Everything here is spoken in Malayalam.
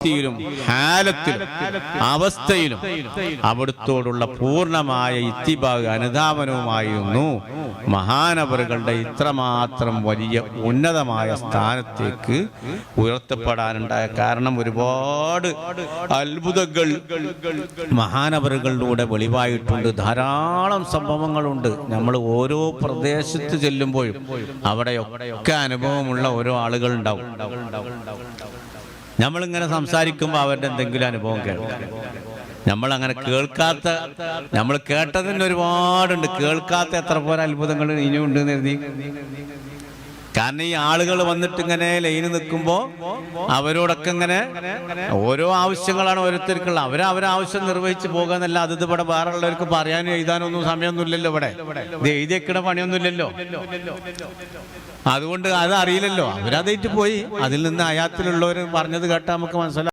പ്രവൃത്തിയിലും ഹാലത്തിലും അവസ്ഥയിലും അവിടുത്തോടുള്ള പൂർണ്ണമായ ഇത്തിബാഗ് അനുധാവനവുമായിരുന്നു മഹാനവറുകളുടെ ഇത്രമാത്രം വലിയ ഉന്നതമായ സ്ഥാനത്തേക്ക് ഉയർത്തപ്പെടാനുണ്ടായ കാരണം. ഒരുപാട് അത്ഭുതങ്ങൾ മഹാനവറുകളിലൂടെ വെളിവായിട്ടുണ്ട്. ധാരാളം സംഭവങ്ങളുണ്ട്. നമ്മൾ ഓരോ പ്രദേശത്ത് ചെല്ലുമ്പോഴും അവിടെയൊക്കെ അനുഭവമുള്ള ഓരോ ആളുകൾ ഉണ്ടാവും. നമ്മളിങ്ങനെ സംസാരിക്കുമ്പോൾ അവരുടെ എന്തെങ്കിലും അനുഭവം കേൾക്കാം. നമ്മളങ്ങനെ കേൾക്കാത്ത, നമ്മൾ കേട്ടതിന് ഒരുപാടുണ്ട്, കേൾക്കാത്ത എത്ര പോലെ അത്ഭുതങ്ങൾ ഇനിയും ഉണ്ടെന്ന് കരുതി. കാരണം ഈ ആളുകൾ വന്നിട്ട് ഇങ്ങനെ ലൈന് നിൽക്കുമ്പോൾ അവരോടൊക്കെ ഇങ്ങനെ ഓരോ ആവശ്യങ്ങളാണ് ഓരോരുത്തർക്കുള്ള. അവരവരെ ആവശ്യം നിർവഹിച്ച് പോകാന്നല്ല. അത് ഇവിടെ വേറെ ഉള്ളവർക്ക് പറയാനും എഴുതാനൊന്നും സമയമൊന്നുമില്ലല്ലോ. ഇവിടെ ഇത് എഴുതിയേക്കണ പണിയൊന്നുമില്ലല്ലോ. അതുകൊണ്ട് അത് അറിയില്ലല്ലോ. അവരതായിട്ട് പോയി അതിൽ നിന്ന് അയാത്തിലുള്ളവർ പറഞ്ഞത് കേട്ടാൽ നമുക്ക് മനസ്സിലാവും.